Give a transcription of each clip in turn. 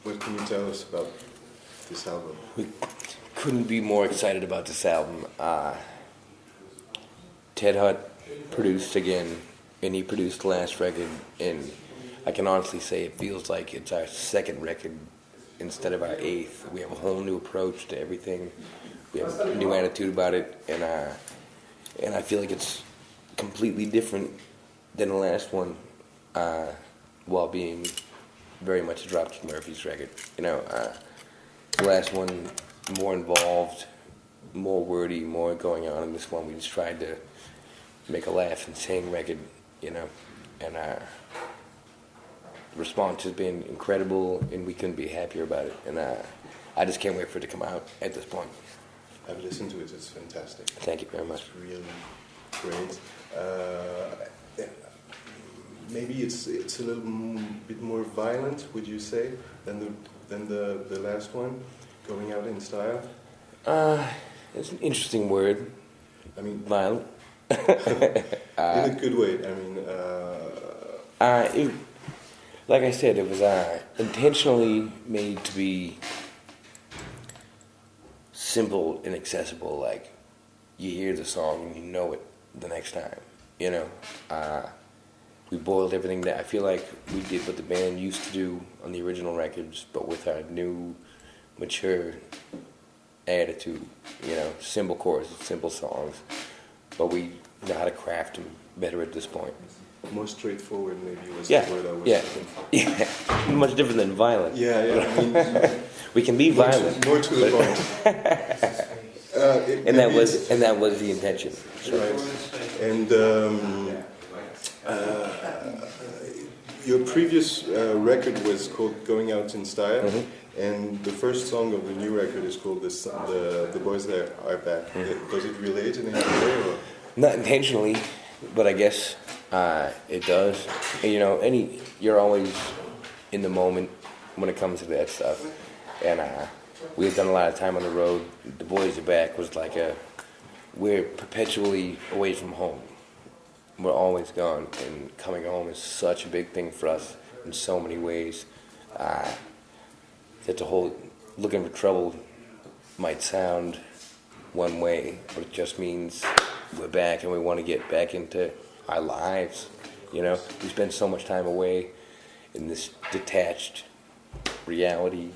What can you tell us about this album? We couldn't be more excited about this album. Ted Hutt produced again, and he produced the last record, and I can honestly say it feels like it's our second record instead of our eighth. We have a whole new approach to everything. We have a new attitude about it, and I feel like it's completely different than the last one, while being very much a Dropkick Murphys record. The last one more involved, more wordy, more going on. In this one, we just tried to make a laugh and sing record, and the response has been incredible, and we couldn't be happier about it. And I just can't wait for it to come out at this point. I've listened to it. It's fantastic. Thank you very much. It's really great. Maybe it's a little bit more violent, would you say, than the last one, going out in style? It's an interesting word. I mean, violent. In a good way. I mean, like I said, it was intentionally made to be simple and accessible. Like, you hear the song and you know it the next time. We boiled everything down. I feel like we did what the band used to do on the original records, but with our new, mature attitude. Simple choruses, simple songs, but we know how to craft them better at this point. More straightforward, maybe, was the word I was looking for. Yeah, much different than violent. Yeah. I mean, we can be violent. More to the point. And that was the intention. Right. And your previous record was called "Going Out in Style," and the first song of the new record is called "The Boys That Are Back." Does it relate in any way? Or? Not intentionally, but I guess it does. You're always in the moment when it comes to that stuff, and we've done a lot of time on the road. "The Boys Are Back" was like we're perpetually away from home. We're always gone, and coming home is such a big thing for us in so many ways. That the whole looking for trouble might sound one way, but it just means we're back and we want to get back into our lives. We spend so much time away in this detached reality.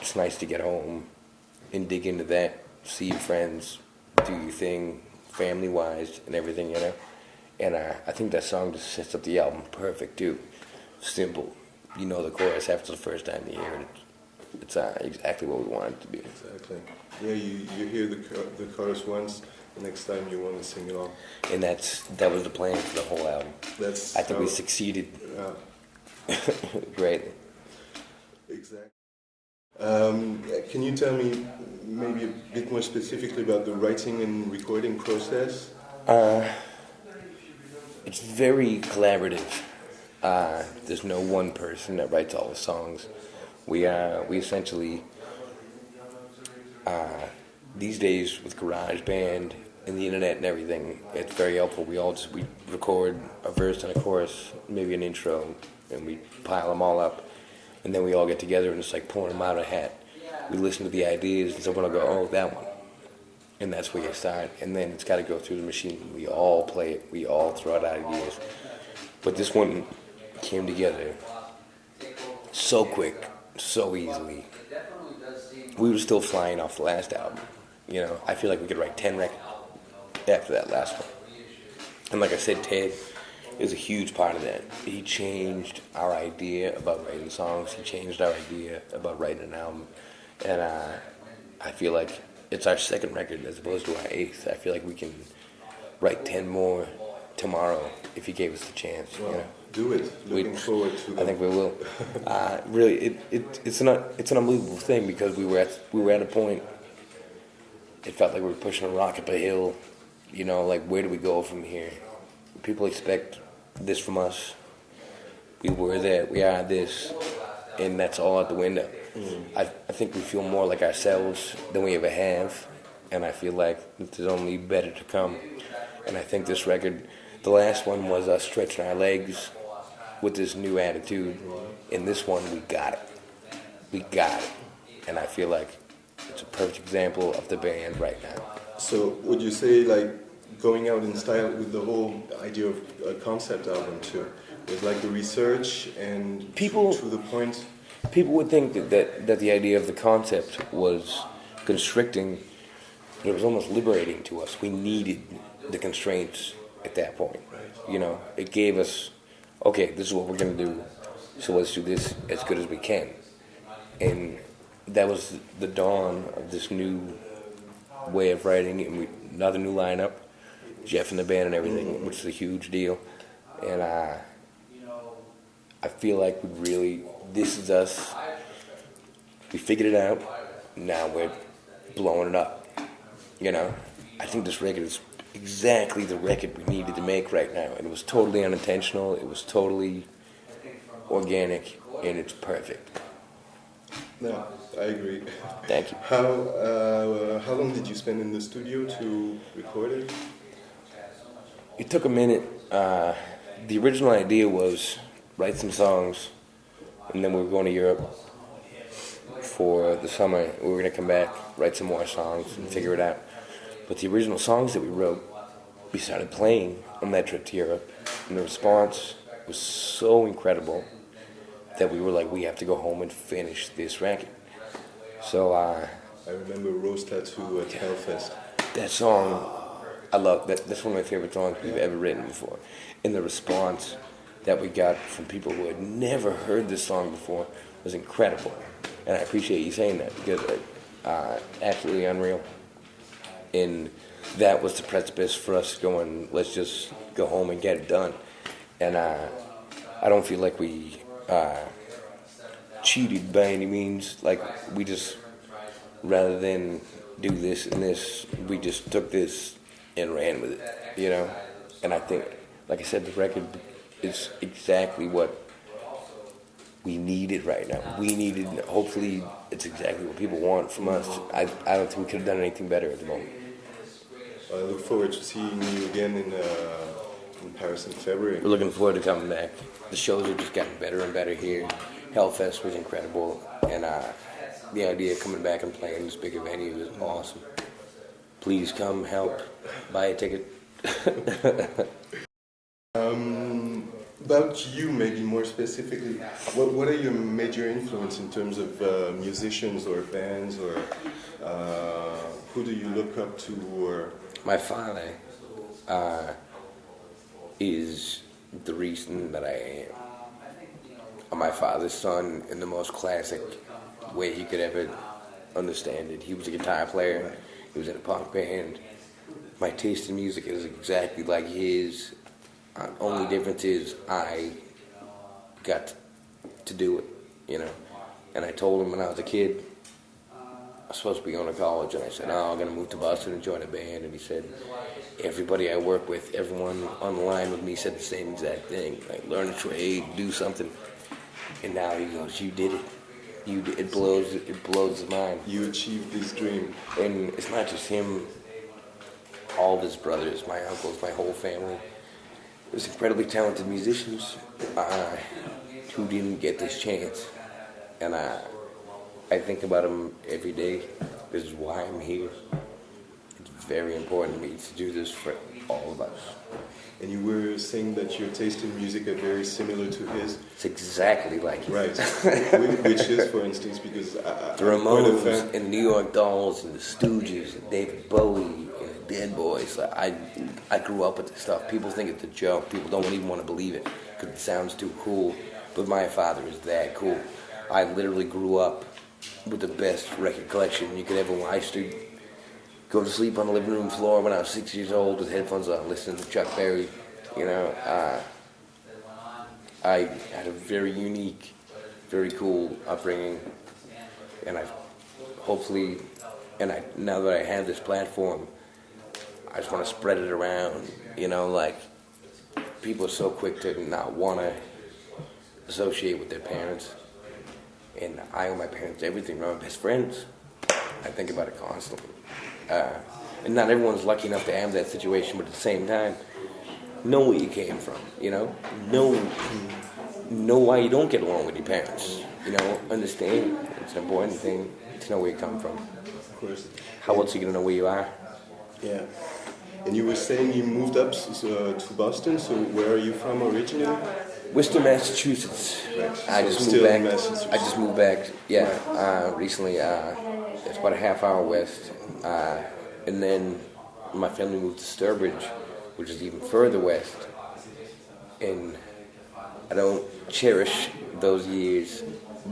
It's nice to get home and dig into that, see your friends, do your thing, family-wise and everything, And I think that song just sets up the album perfect, too. Simple. You know the chorus after the first time you hear it. It's exactly what we want it to be. Exactly. Yeah, you hear the chorus once, the next time you want to sing it all. And that was the plan for the whole album. I think we succeeded greatly. Exactly. Can you tell me maybe a bit more specifically about the writing and recording process? It's very collaborative. There's no one person that writes all the songs. We essentially these days with GarageBand and the internet and everything, it's very helpful. We record a verse and a chorus, maybe an intro, and we pile them all up. And then we all get together and it's like pulling them out of a hat. We listen to the ideas and someone will go, oh, that one. And that's where you start. And then it's got to go through the machine. We all play it. We all throw out ideas. But this one came together so quick, so easily. We were still flying off the last album. I feel like we could write 10 records after that last one. And like I said, Ted is a huge part of that. He changed our idea about writing songs. He changed our idea about writing an album. And I feel like it's our second record as opposed to our eighth. I feel like we can write 10 more tomorrow if he gave us the chance. Well, do it. Looking forward to that. I think we will. Really, it's an unbelievable thing because we were at a point. It felt like we were pushing a rock up a hill. Like where do we go from here? People expect this from us. We were that. We are this, and that's all out the window. I think we feel more like ourselves than we ever have, and I feel like there's only better to come. And I think this record, the last one was us stretching our legs with this new attitude. In this one, we got it. We got it. And I feel like it's a perfect example of the band right now. So would you say like going out in style with the whole idea of a concept album too was like the research and People- to the point? People would think that the idea of the concept was constricting, but it was almost liberating to us. We needed the constraints at that point. You know, it gave us, okay, this is what we're going to do, so let's do this as good as we can. And that was the dawn of this new way of writing, and another new lineup, Jeff in the band and everything, which is a huge deal. And I feel like this is us. We figured it out. Now we're blowing it up. You know, I think this record is exactly the record we needed to make right now. And it was totally unintentional. It was totally organic, and it's perfect. No, I agree. Thank you. How long did you spend in the studio to record it? It took a minute. The original idea was write some songs, and then we were going to Europe for the summer. We were going to come back, write some more songs, and figure it out. But the original songs that we wrote, we started playing on that trip to Europe, and the response was so incredible that we were like, we have to go home and finish this record. So I remember Rose Tattoo at Hellfest. that song, I love that. That's one of my favorite songs we've ever written before. And the response that we got from people who had never heard this song before was incredible. And I appreciate you saying that, because absolutely unreal. And that was the precipice for us going, let's just go home and get it done. And I don't feel like we cheated by any means. Like, we just, rather than do this and this, we just took this and ran with it, you know? And I think, like I said, the record is exactly what we needed right now. We needed, hopefully, it's exactly what people want from us. I don't think we could have done anything better at the moment. I look forward to seeing you again in Paris in February. We're looking forward to coming back. The shows are just getting better and better here. Hellfest was incredible, and the idea of coming back and playing this bigger venue is awesome. Please come, help, buy a ticket. About you, maybe more specifically, what are your major influence in terms of musicians or bands, or who do you look up to? Or My father is the reason that I am. I'm my father's son in the most classic way he could ever understand it. He was a guitar player. He was in a punk band. My taste in music is exactly like his. Only difference is I got to do it, you know. And I told him when I was a kid, I was supposed to be going to college, and I said, I'm going to move to Boston and join a band. And he said, everybody I work with, everyone on the line with me said the same exact thing. Like, learn a trade, do something. And now he goes, you did it. It blows his mind. you achieved this dream. And it's not just him, all of his brothers, my uncles, my whole family. There's incredibly talented musicians who didn't get this chance. And I think about them every day. This is why I'm here. It's very important to me to do this for all of us. And you were saying that your taste in music are very similar to his. It's exactly like his. Right. Which is, for instance, because The I'm quite a Ramones fan. and the New York Dolls and the Stooges and David Bowie and the Dead Boys. I grew up with this stuff. People think it's a joke. People don't even want to believe it because it sounds too cool. But my father is that cool. I literally grew up with the best record collection you could ever want. I used to go to sleep on the living room floor when I was 6 years old with headphones on, listening to Chuck Berry. You know, I had a very unique, very cool upbringing, and now that I have this platform, I just want to spread it around. You know, like, people are so quick to not want to associate with their parents, and I owe my parents everything. They're my best friends. I think about it constantly. And not everyone's lucky enough to have that situation, but at the same time, know where you came from, you know? Know know why you don't get along with your parents. You know, understand. It's an important thing to know where you come from. Of course. How else are you going to know where you are? Yeah. And you were saying you moved up to Boston, so where are you from originally? Worcester, Massachusetts. Right. I So just still moved back. in Massachusetts. I just moved back. Yeah, recently. It's about a half hour west, and then my family moved to Sturbridge, which is even further west. And I don't cherish those years,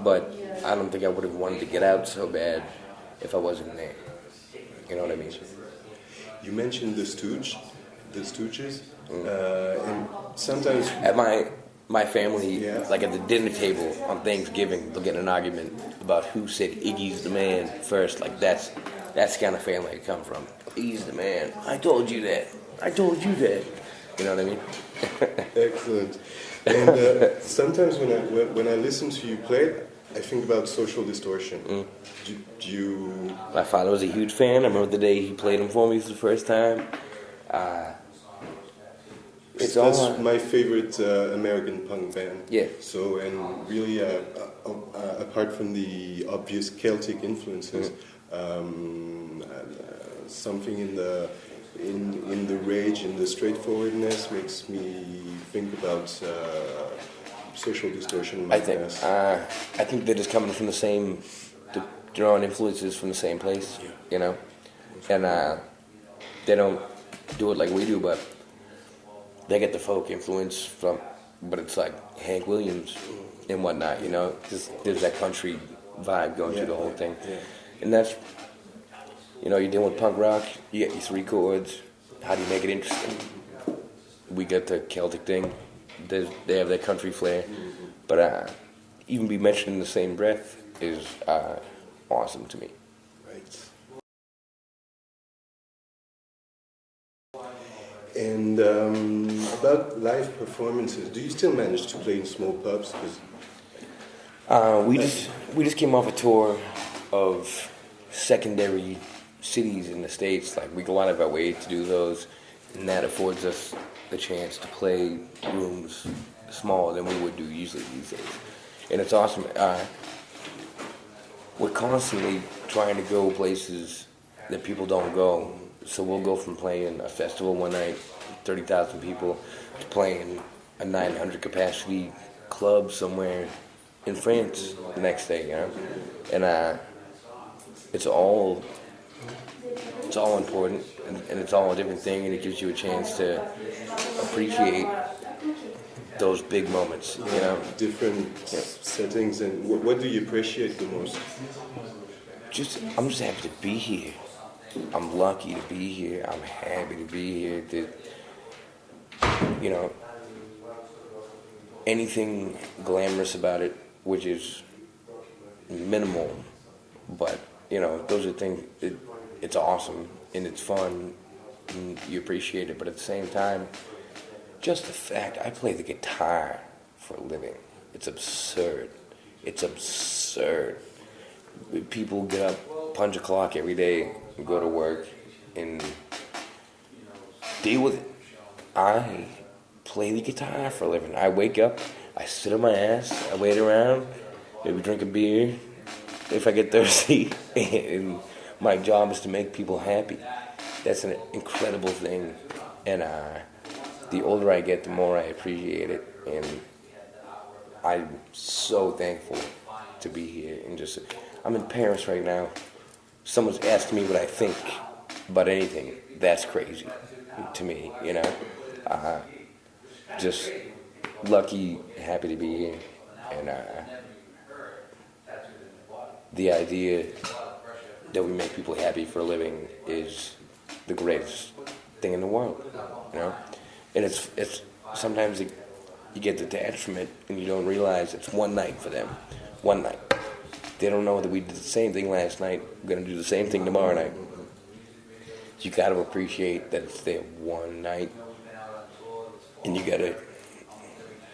but I don't think I would have wanted to get out so bad if I wasn't there. You know what I mean? You mentioned the Stooges, and sometimes At my family, Yeah. like at the dinner table on Thanksgiving, they'll get an argument about who said Iggy's the man first. Like that's the kind of family I come from. Iggy's the man. I told you that. I told you that. You know what I mean? excellent. And sometimes when I listen to you play, I think about Social Distortion. Do you? My father was a huge fan. I remember the day he played them for me for the first time. It's That's all my favorite American punk band. Yeah. So, and really, apart from the obvious Celtic influences, something in the rage and the straightforwardness makes me think about Social Distortion. I think they're just coming from the same, drawing influences from the same place, you know, and they don't do it like we do, but they get the folk influence from, but it's like Hank Williams and whatnot, you know. There's that country vibe going through the whole thing, and that's, you know, you're dealing with punk rock. You get your 3 chords. How do you make it interesting? We get the Celtic thing. They have that country flair, but even be mentioned in the same breath is awesome to me. Right. And about live performances, do you still manage to play in small pubs? 'Cause We just came off a tour of secondary cities in the States. Like, we go out of our way to do those, and that affords us the chance to play rooms smaller than we would do usually these days. And it's awesome. We're constantly trying to go places that people don't go. So we'll go from playing a festival one night, 30,000 people, to playing a 900 capacity club somewhere in France the next day, you know? And it's all important, and it's all a different thing, and it gives you a chance to appreciate those big moments, you know? different settings, and what do you appreciate the most? I'm just happy to be here. I'm lucky to be here. I'm happy to be here. You know, anything glamorous about it, which is minimal, but, you know, those are things, it's awesome, and it's fun, and you appreciate it, but at the same time, just the fact I play the guitar for a living, it's absurd. It's absurd. People get up, punch a clock every day, and go to work, and deal with it. I play the guitar for a living. I wake up, I sit on my ass, I wait around, maybe drink a beer if I get thirsty, and my job is to make people happy. That's an incredible thing, and the older I get, the more I appreciate it, and I'm so thankful to be here. And just, I'm in Paris right now. Someone's asking me what I think about anything. That's crazy to me, you know. Just lucky, happy to be here, and the idea that we make people happy for a living is the greatest thing in the world, you know. And it's sometimes you get detached from it and you don't realize it's one night for them, one night. They don't know that we did the same thing last night. We're gonna do the same thing tomorrow night. You got to appreciate that it's there one night, and you got to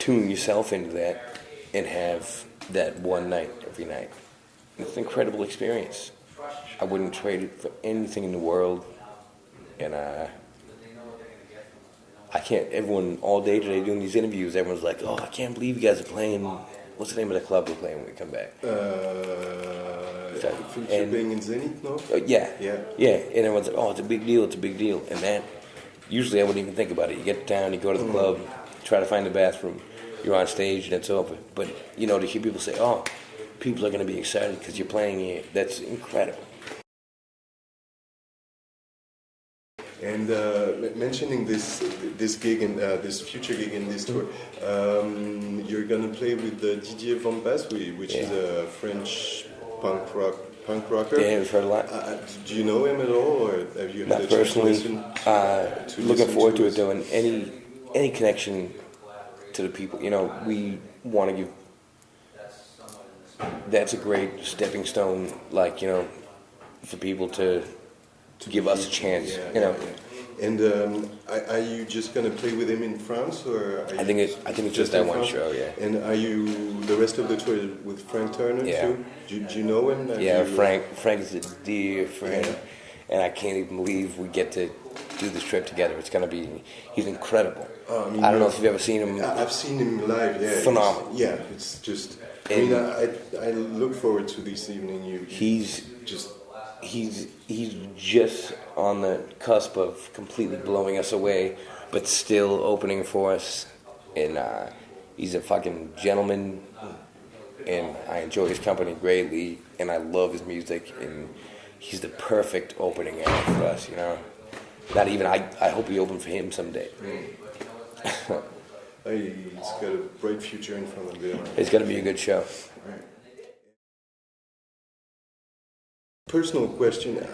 tune yourself into that and have that one night every night. It's an incredible experience. I wouldn't trade it for anything in the world, and I can't. Everyone all day today doing these interviews. Everyone's like, "Oh, I can't believe you guys are playing." What's the name of the club we're playing when we come back? Future being in Zenith, no? Yeah. Yeah. And everyone's like, "Oh, it's a big deal. It's a big deal." And that usually I wouldn't even think about it. You get down, you go to the club, try to find the bathroom. You're on stage and it's over. But to hear people say, "Oh, people are going to be excited because you're playing here," that's incredible. And mentioning this gig and this future gig in this tour, you're gonna play with Didier Van Bass, which is a French punk rocker. Yeah, we've heard a lot. Do you know him at all, or have you had Not a chance to personally. listen? Looking forward to it. Doing any connection to the people. We want to give. That's a great stepping stone, for people to give us a chance. Yeah. And are you just gonna play with him in France, or I think it's just that one show. Yeah. And are you the rest of the tour with Frank Turner too? Do you know him? Frank is a dear friend, and I can't even believe we get to do this trip together. It's gonna be. He's incredible. I don't know if you've ever seen him. I've seen him live. Yeah. Phenomenal. It's just. I look forward to this evening. He's just on the cusp of completely blowing us away, but still opening for us. And he's a fucking gentleman, and I enjoy his company greatly, and I love his music, and he's the perfect opening act for us, Not even, I hope we open for him someday. He's got a bright future in front of him. It's going to be a good show. Personal question.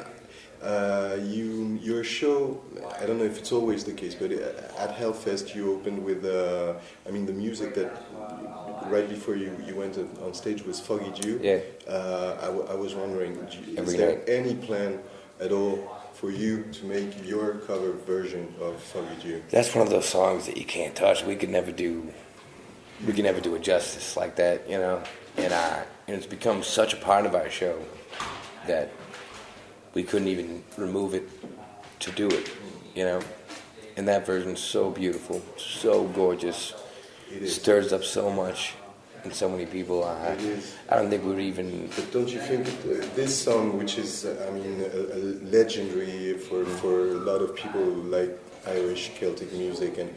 Your show, I don't know if it's always the case, but at Hellfest you opened with, the music that right before you went on stage was Foggy Dew. Yeah. I was wondering, Every is there night. any plan at all for you to make your cover version of Foggy Dew? That's one of those songs that you can't touch. We could never do it justice like that, And it's become such a part of our show that we couldn't even remove it to do it, And that version's so beautiful, so gorgeous. It is. Stirs up so much in so many people. It is. I don't think we'd even. But don't you think this song, which is, legendary for a lot of people who like Irish Celtic music, and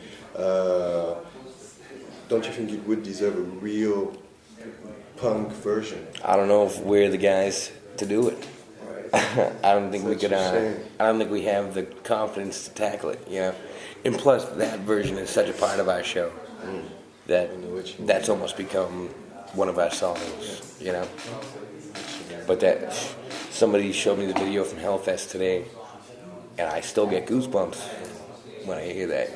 don't you think it would deserve a real punk version? I don't know if we're the guys to do it. I don't think we could. I don't think we have the confidence to tackle it. And plus, that version is such a part of our show that that's almost become one of our songs. But that somebody showed me the video from Hellfest today, and I still get goosebumps when I hear that.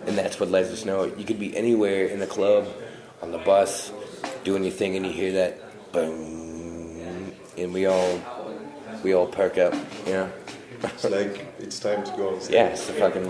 And that's what lets us know you could be anywhere in the club, on the bus, doing your thing, and you hear that boom, and we all perk up, It's like it's time to go on stage. Yeah, it's the fucking.